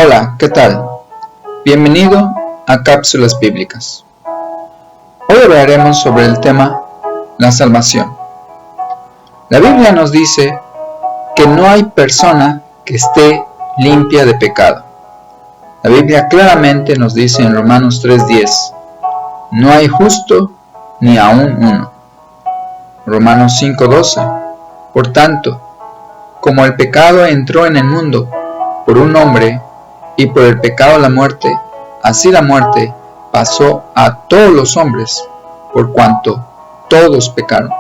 Hola, ¿qué tal? Bienvenido a Cápsulas Bíblicas. Hoy hablaremos sobre el tema la salvación. La Biblia nos dice que no hay persona que esté limpia de pecado. La Biblia claramente nos dice en Romanos 3:10, no hay justo ni aún uno. Romanos 5:12, por tanto, como el pecado entró en el mundo por un hombre, y por el pecado la muerte, así la muerte pasó a todos los hombres, por cuanto todos pecaron.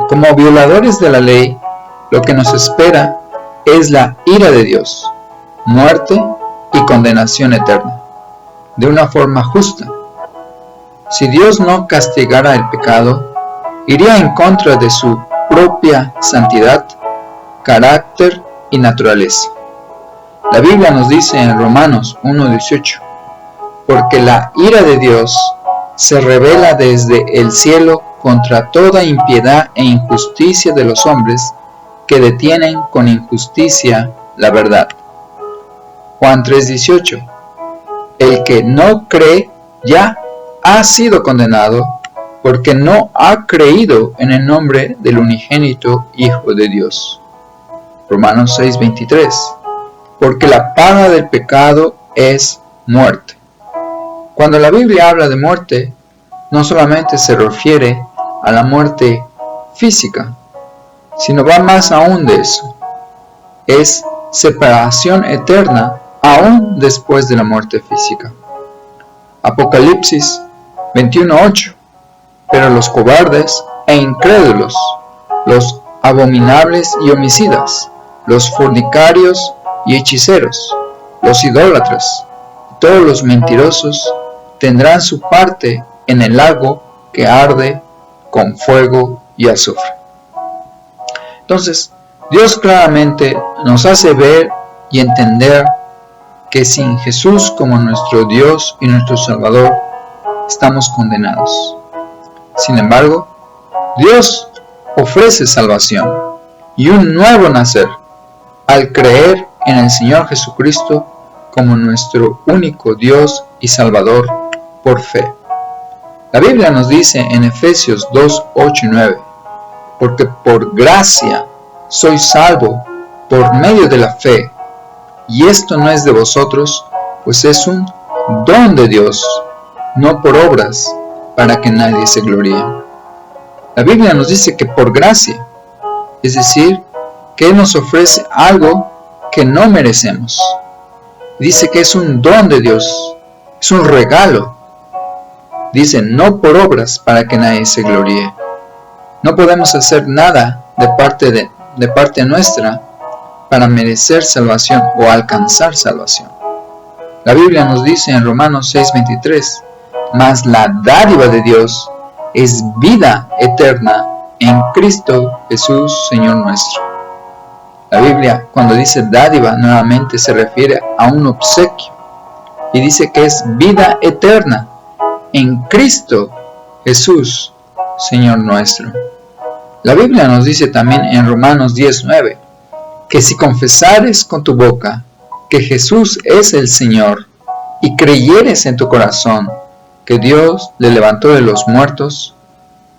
Como violadores de la ley, lo que nos espera es la ira de Dios, muerte y condenación eterna, de una forma justa. Si Dios no castigara el pecado, iría en contra de su propia santidad, carácter y naturaleza. La Biblia nos dice en Romanos 1:18, porque la ira de Dios se revela desde el cielo contra toda impiedad e injusticia de los hombres que detienen con injusticia la verdad. Juan 3:18, el que no cree ya ha sido condenado porque no ha creído en el nombre del unigénito Hijo de Dios. Romanos 6:23, porque la paga del pecado es muerte. Cuando la Biblia habla de muerte, no solamente se refiere a la muerte física, sino va más aún de eso. Es separación eterna aún después de la muerte física. Apocalipsis 21:8, pero los cobardes e incrédulos, los abominables y homicidas, los fornicarios y hechiceros, los idólatras, todos los mentirosos tendrán su parte en el lago que arde con fuego y azufre. Entonces, Dios claramente nos hace ver y entender que sin Jesús como nuestro Dios y nuestro Salvador, estamos condenados. Sin embargo, Dios ofrece salvación y un nuevo nacer al creer en el Señor Jesucristo como nuestro único Dios y Salvador por fe. La Biblia nos dice en Efesios 2:8 y 9, porque por gracia sois salvo por medio de la fe, y esto no es de vosotros, pues es un don de Dios, no por obras, para que nadie se gloríe. La Biblia nos dice que por gracia, es decir, que Él nos ofrece algo que no merecemos. Dice que es un don de Dios, es un regalo. Dice, no por obras para que nadie se gloríe. No podemos hacer nada de parte nuestra para merecer salvación o alcanzar salvación. La Biblia nos dice en Romanos 6:23, mas la dádiva de Dios es vida eterna en Cristo Jesús, Señor nuestro. La Biblia, cuando dice dádiva, nuevamente se refiere a un obsequio. Y dice que es vida eterna en Cristo Jesús, Señor nuestro. La Biblia nos dice también en Romanos 10:9, que si confesares con tu boca que Jesús es el Señor, y creyeres en tu corazón que Dios le levantó de los muertos,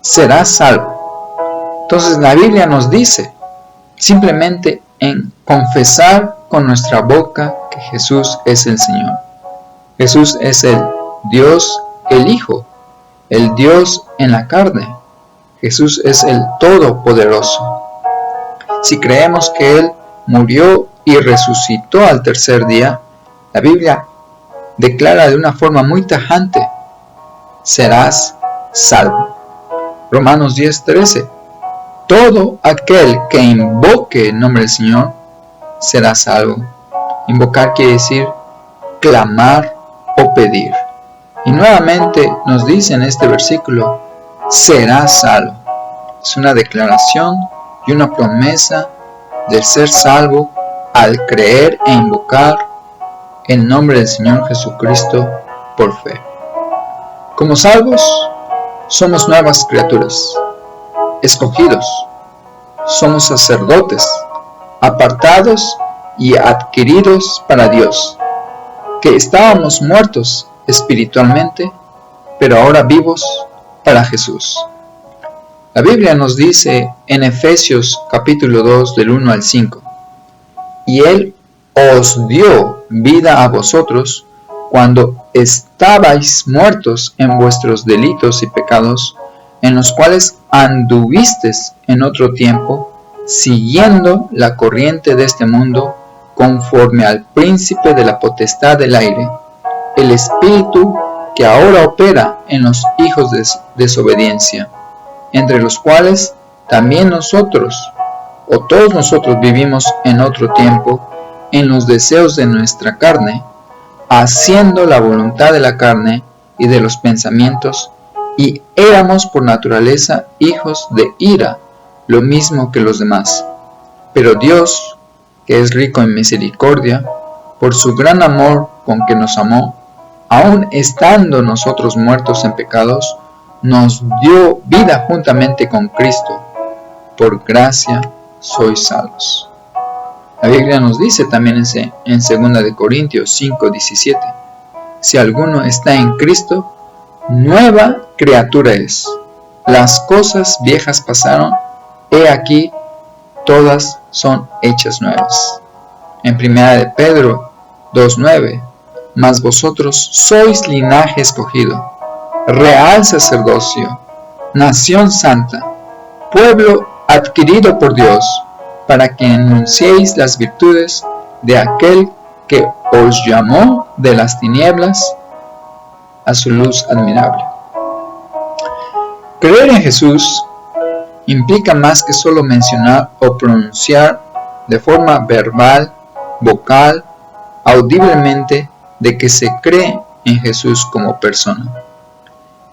serás salvo. Entonces la Biblia nos dice, simplemente en confesar con nuestra boca que Jesús es el Señor. Jesús es el Dios, el Hijo, el Dios en la carne. Jesús es el Todopoderoso. Si creemos que Él murió y resucitó al tercer día, la Biblia declara de una forma muy tajante, serás salvo. Romanos 10:13, todo aquel que invoque el nombre del Señor será salvo. Invocar quiere decir clamar o pedir. Y nuevamente nos dice en este versículo, será salvo. Es una declaración y una promesa de ser salvo al creer e invocar el nombre del Señor Jesucristo por fe. Como salvos, somos nuevas criaturas, escogidos, somos sacerdotes, apartados y adquiridos para Dios, que estábamos muertos espiritualmente, pero ahora vivos para Jesús. La Biblia nos dice en Efesios capítulo 2 del 1 al 5, y Él os dio vida a vosotros cuando estabais muertos en vuestros delitos y pecados, en los cuales anduvisteis en otro tiempo, siguiendo la corriente de este mundo, conforme al príncipe de la potestad del aire, el espíritu que ahora opera en los hijos de desobediencia, entre los cuales también nosotros, o todos nosotros vivimos en otro tiempo, en los deseos de nuestra carne, haciendo la voluntad de la carne y de los pensamientos, y éramos por naturaleza hijos de ira, lo mismo que los demás. Pero Dios, que es rico en misericordia, por su gran amor con que nos amó, aun estando nosotros muertos en pecados, nos dio vida juntamente con Cristo. Por gracia sois salvos. La Biblia nos dice también en 2 de Corintios 5:17, si alguno está en Cristo, nueva criatura es. Las cosas viejas pasaron, he aquí, todas son hechas nuevas. En 1 de Pedro 2:9, mas vosotros sois linaje escogido, real sacerdocio, nación santa, pueblo adquirido por Dios, para que anunciéis las virtudes de aquel que os llamó de las tinieblas a su luz admirable. Creer en Jesús implica más que solo mencionar o pronunciar de forma verbal, vocal, audiblemente, de que se cree en Jesús como persona.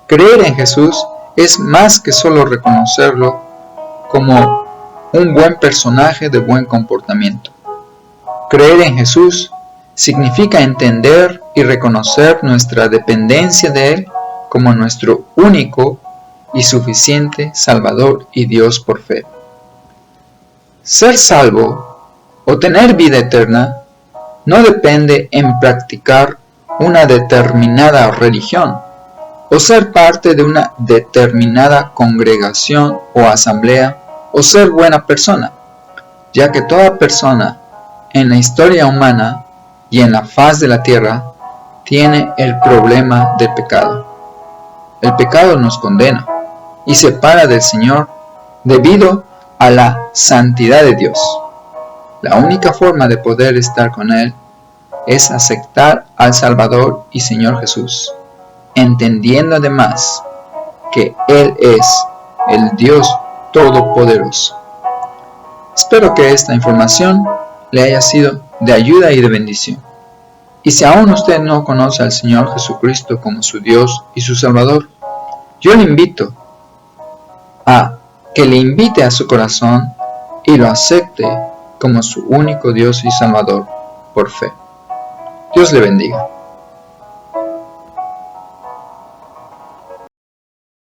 Creer en Jesús es más que solo reconocerlo como un buen personaje de buen comportamiento. Creer en Jesús significa entender y reconocer nuestra dependencia de Él como nuestro único y suficiente Salvador y Dios por fe. Ser salvo o tener vida eterna no depende en practicar una determinada religión o ser parte de una determinada congregación o asamblea o ser buena persona, ya que toda persona en la historia humana y en la faz de la tierra tiene el problema del pecado. El pecado nos condena y separa del Señor debido a la santidad de Dios. La única forma de poder estar con Él es aceptar al Salvador y Señor Jesús, entendiendo además que Él es el Dios Todopoderoso. Espero que esta información le haya sido de ayuda y de bendición. Y si aún usted no conoce al Señor Jesucristo como su Dios y su Salvador, yo le invito a que le invite a su corazón y lo acepte como su único Dios y Salvador por fe. Dios le bendiga.